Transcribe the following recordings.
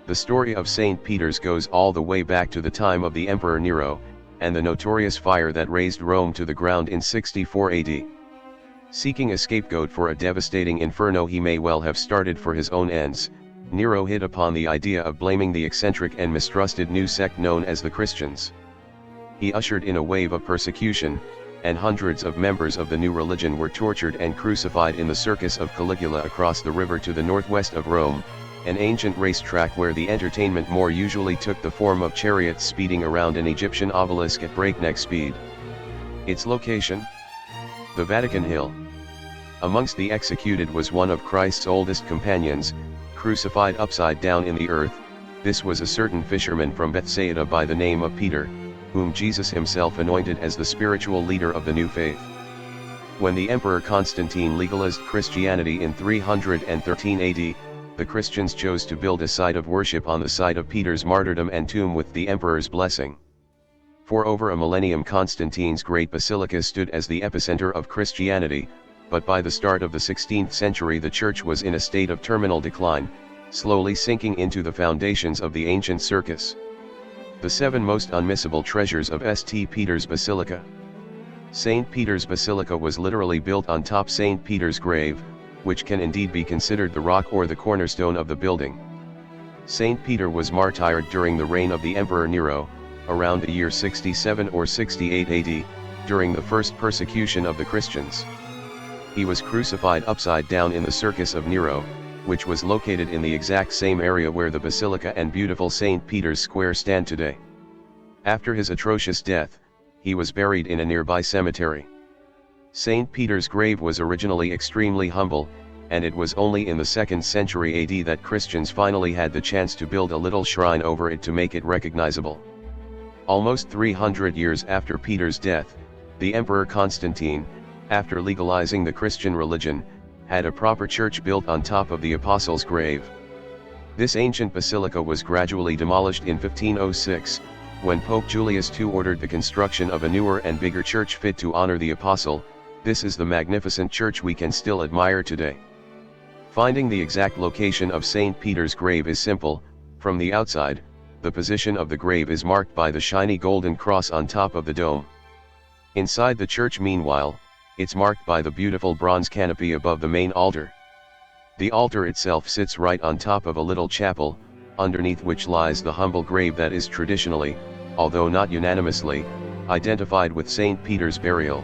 The story of St. Peter's goes all the way back to the time of the Emperor Nero, and the notorious fire that razed Rome to the ground in 64 AD. Seeking a scapegoat for a devastating inferno he may well have started for his own ends, Nero hit upon the idea of blaming the eccentric and mistrusted new sect known as the Christians. He ushered in a wave of persecution, and hundreds of members of the new religion were tortured and crucified in the Circus of Caligula across the river to the northwest of Rome, an ancient racetrack where the entertainment more usually took the form of chariots speeding around an Egyptian obelisk at breakneck speed. Its location? The Vatican Hill. Amongst the executed was one of Christ's oldest companions, crucified upside down in the earth. This was a certain fisherman from Bethsaida by the name of Peter, whom Jesus himself anointed as the spiritual leader of the new faith. When the Emperor Constantine legalized Christianity in 313 AD, the Christians chose to build a site of worship on the site of Peter's martyrdom and tomb with the emperor's blessing. For over a millennium Constantine's great basilica stood as the epicenter of Christianity, but by the start of the 16th century the church was in a state of terminal decline, slowly sinking into the foundations of the ancient circus. The 7 most unmissable treasures of St. Peter's Basilica. St. Peter's Basilica was literally built on top St. Peter's grave, which can indeed be considered the rock or the cornerstone of the building. St. Peter was martyred during the reign of the Emperor Nero, around the year 67 or 68 AD, during the first persecution of the Christians. He was crucified upside down in the Circus of Nero, which was located in the exact same area where the Basilica and beautiful St. Peter's Square stand today. After his atrocious death, he was buried in a nearby cemetery. St. Peter's grave was originally extremely humble, and it was only in the 2nd century AD that Christians finally had the chance to build a little shrine over it to make it recognizable. Almost 300 years after Peter's death, the Emperor Constantine, after legalizing the Christian religion, had a proper church built on top of the apostle's grave. This ancient basilica was gradually demolished in 1506, when Pope Julius II ordered the construction of a newer and bigger church fit to honor the apostle. This is the magnificent church we can still admire today. Finding the exact location of St. Peter's grave is simple. From the outside, the position of the grave is marked by the shiny golden cross on top of the dome. Inside the church, meanwhile, it's marked by the beautiful bronze canopy above the main altar. The altar itself sits right on top of a little chapel, underneath which lies the humble grave that is traditionally, although not unanimously, identified with St. Peter's burial.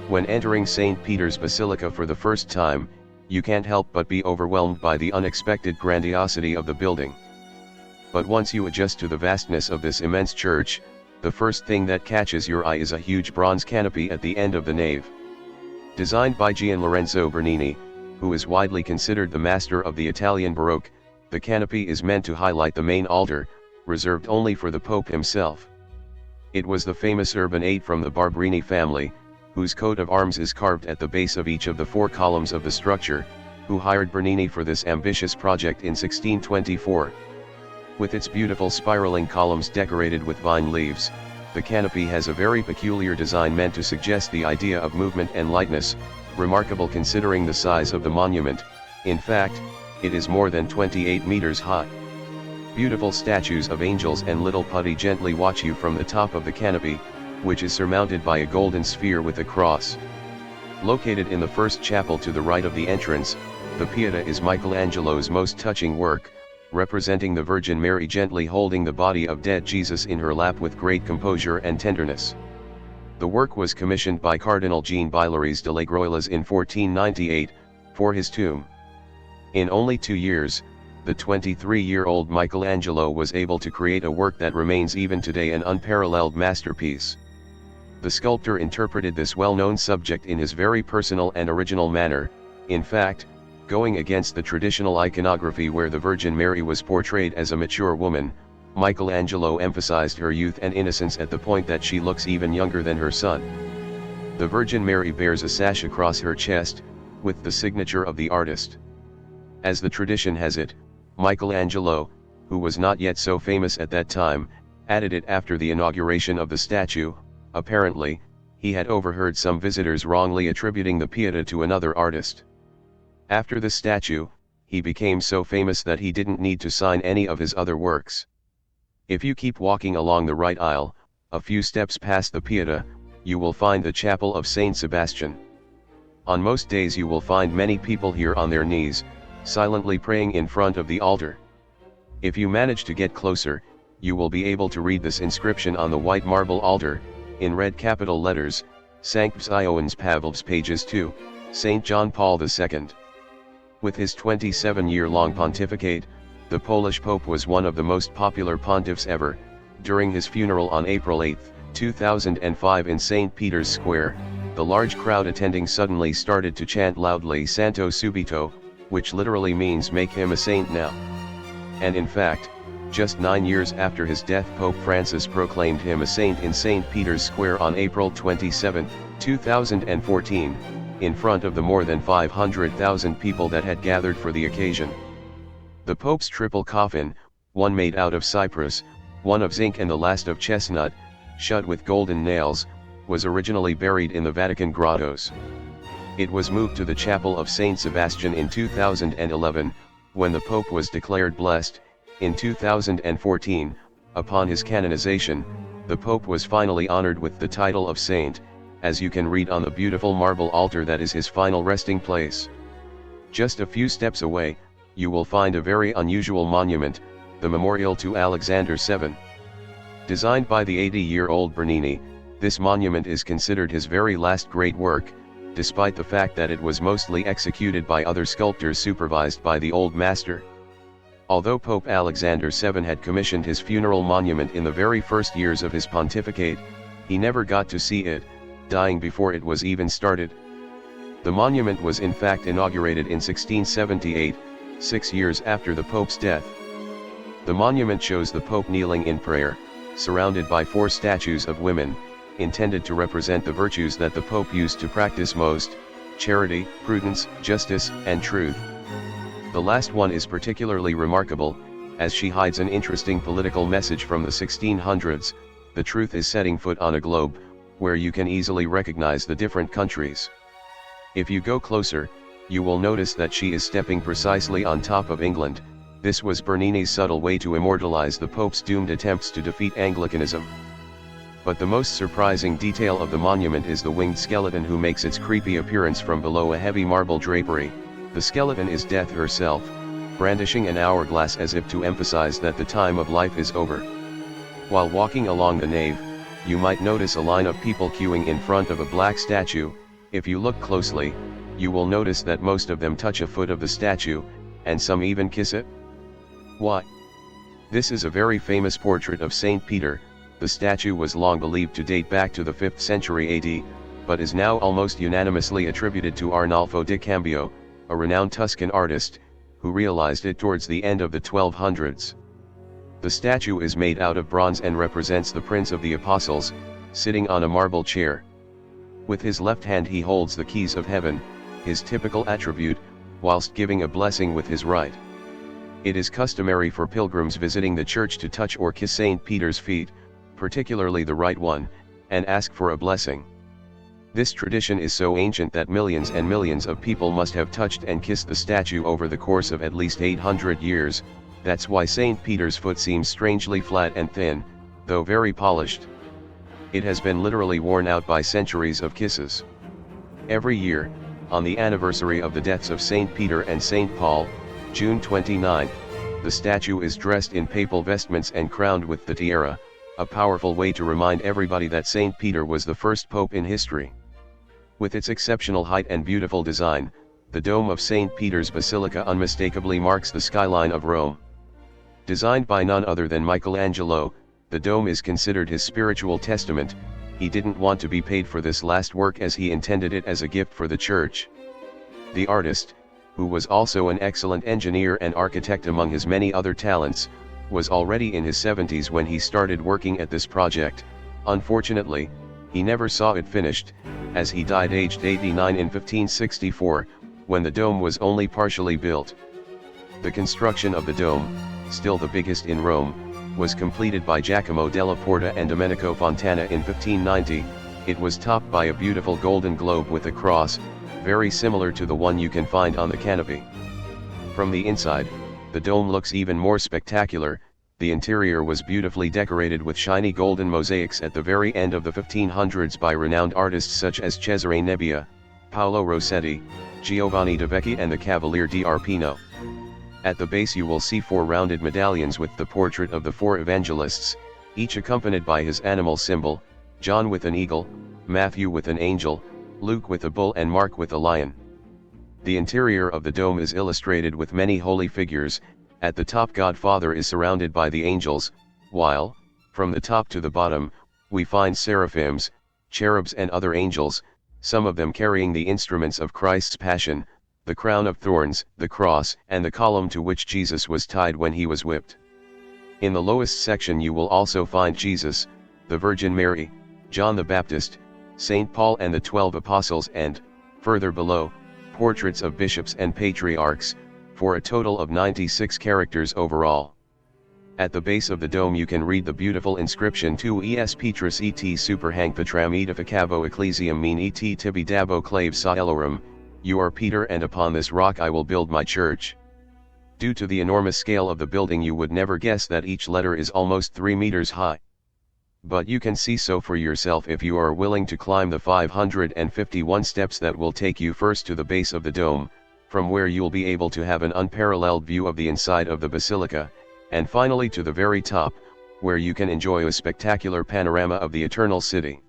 When entering St. Peter's Basilica for the first time, you can't help but be overwhelmed by the unexpected grandiosity of the building. But once you adjust to the vastness of this immense church, the first thing that catches your eye is a huge bronze canopy at the end of the nave. Designed by Gian Lorenzo Bernini, who is widely considered the master of the Italian Baroque, the canopy is meant to highlight the main altar, reserved only for the Pope himself. It was the famous Urban VIII from the Barberini family, whose coat of arms is carved at the base of each of the 4 columns of the structure, who hired Bernini for this ambitious project in 1624. With its beautiful spiraling columns decorated with vine leaves, the canopy has a very peculiar design meant to suggest the idea of movement and lightness, remarkable considering the size of the monument. In fact, it is more than 28 meters high. Beautiful statues of angels and little putti gently watch you from the top of the canopy, which is surmounted by a golden sphere with a cross. Located in the first chapel to the right of the entrance, the Pietà is Michelangelo's most touching work, representing the Virgin Mary gently holding the body of dead Jesus in her lap with great composure and tenderness. The work was commissioned by Cardinal Jean Billères de Lagroilles in 1498, for his tomb. In only 2 years, the 23-year-old Michelangelo was able to create a work that remains even today an unparalleled masterpiece. The sculptor interpreted this well-known subject in his very personal and original manner, in fact, going against the traditional iconography where the Virgin Mary was portrayed as a mature woman. Michelangelo emphasized her youth and innocence at the point that she looks even younger than her son. The Virgin Mary bears a sash across her chest, with the signature of the artist. As the tradition has it, Michelangelo, who was not yet so famous at that time, added it after the inauguration of the statue. Apparently, he had overheard some visitors wrongly attributing the Pietà to another artist. After the statue, he became so famous that he didn't need to sign any of his other works. If you keep walking along the right aisle, a few steps past the Pieta, you will find the chapel of Saint Sebastian. On most days you will find many people here on their knees, silently praying in front of the altar. If you manage to get closer, you will be able to read this inscription on the white marble altar, in red capital letters, Sanctus Ioannes Pavlovs pages 2, St. John Paul II. With his 27-year-long pontificate, the Polish Pope was one of the most popular pontiffs ever. During his funeral on April 8, 2005 in St. Peter's Square, the large crowd attending suddenly started to chant loudly Santo Subito, which literally means make him a saint now. And in fact, just 9 years after his death, Pope Francis proclaimed him a saint in St. Peter's Square on April 27, 2014, in front of the more than 500,000 people that had gathered for the occasion. The Pope's triple coffin, one made out of cypress, one of zinc and the last of chestnut, shut with golden nails, was originally buried in the Vatican grottos. It was moved to the chapel of Saint Sebastian in 2011, when the Pope was declared blessed. In 2014, upon his canonization, the Pope was finally honored with the title of saint, as you can read on the beautiful marble altar that is his final resting place. Just a few steps away, you will find a very unusual monument, the memorial to Alexander VII. Designed by the 80-year-old Bernini, this monument is considered his very last great work, despite the fact that it was mostly executed by other sculptors supervised by the old master. Although Pope Alexander VII had commissioned his funeral monument in the very first years of his pontificate, he never got to see it, dying before it was even started. The monument was in fact inaugurated in 1678, 6 years after the Pope's death. The monument shows the Pope kneeling in prayer, surrounded by 4 statues of women, intended to represent the virtues that the Pope used to practice most: charity, prudence, justice, and truth. The last one is particularly remarkable, as she hides an interesting political message from the 1600s. The truth is setting foot on a globe, where you can easily recognize the different countries. If you go closer, you will notice that she is stepping precisely on top of England. This was Bernini's subtle way to immortalize the Pope's doomed attempts to defeat Anglicanism. But the most surprising detail of the monument is the winged skeleton who makes its creepy appearance from below a heavy marble drapery. The skeleton is Death herself, brandishing an hourglass as if to emphasize that the time of life is over. While walking along the nave, you might notice a line of people queuing in front of a black statue. If you look closely, you will notice that most of them touch a foot of the statue, and some even kiss it. Why? This is a very famous portrait of Saint Peter. The statue was long believed to date back to the 5th century AD, but is now almost unanimously attributed to Arnolfo di Cambio, a renowned Tuscan artist, who realized it towards the end of the 1200s. The statue is made out of bronze and represents the Prince of the Apostles, sitting on a marble chair. With his left hand he holds the keys of heaven, his typical attribute, whilst giving a blessing with his right. It is customary for pilgrims visiting the church to touch or kiss St. Peter's feet, particularly the right one, and ask for a blessing. This tradition is so ancient that millions and millions of people must have touched and kissed the statue over the course of at least 800 years, that's why St. Peter's foot seems strangely flat and thin, though very polished. It has been literally worn out by centuries of kisses. Every year, on the anniversary of the deaths of St. Peter and St. Paul, June 29, the statue is dressed in papal vestments and crowned with the tiara, a powerful way to remind everybody that St. Peter was the first pope in history. With its exceptional height and beautiful design, the dome of St. Peter's Basilica unmistakably marks the skyline of Rome. Designed by none other than Michelangelo, the dome is considered his spiritual testament. He didn't want to be paid for this last work as he intended it as a gift for the church. The artist, who was also an excellent engineer and architect among his many other talents, was already in his 70s when he started working at this project. Unfortunately, he never saw it finished, as he died aged 89 in 1564, when the dome was only partially built. The construction of the dome, still the biggest in Rome, was completed by Giacomo della Porta and Domenico Fontana in 1590. It was topped by a beautiful golden globe with a cross, very similar to the one you can find on the canopy. From the inside, the dome looks even more spectacular. The interior was beautifully decorated with shiny golden mosaics at the very end of the 1500s by renowned artists such as Cesare Nebbia, Paolo Rossetti, Giovanni de Vecchi and the Cavaliere di Arpino. At the base you will see 4 rounded medallions with the portrait of the 4 evangelists, each accompanied by his animal symbol, John with an eagle, Matthew with an angel, Luke with a bull and Mark with a lion. The interior of the dome is illustrated with many holy figures. At the top God Father is surrounded by the angels, while, from the top to the bottom, we find seraphims, cherubs and other angels, some of them carrying the instruments of Christ's passion, the crown of thorns, the cross, and the column to which Jesus was tied when he was whipped. In the lowest section you will also find Jesus, the Virgin Mary, John the Baptist, St. Paul and the 12 apostles and, further below, portraits of bishops and patriarchs, for a total of 96 characters overall. At the base of the dome you can read the beautiful inscription Tu es Petrus et super hanc Petram edificabo ecclesiam mene et tibi dabo clave saelorum, you are Peter and upon this rock I will build my church. Due to the enormous scale of the building you would never guess that each letter is almost 3 meters high. But you can see so for yourself if you are willing to climb the 551 steps that will take you first to the base of the dome, from where you'll be able to have an unparalleled view of the inside of the basilica, and finally to the very top, where you can enjoy a spectacular panorama of the Eternal City.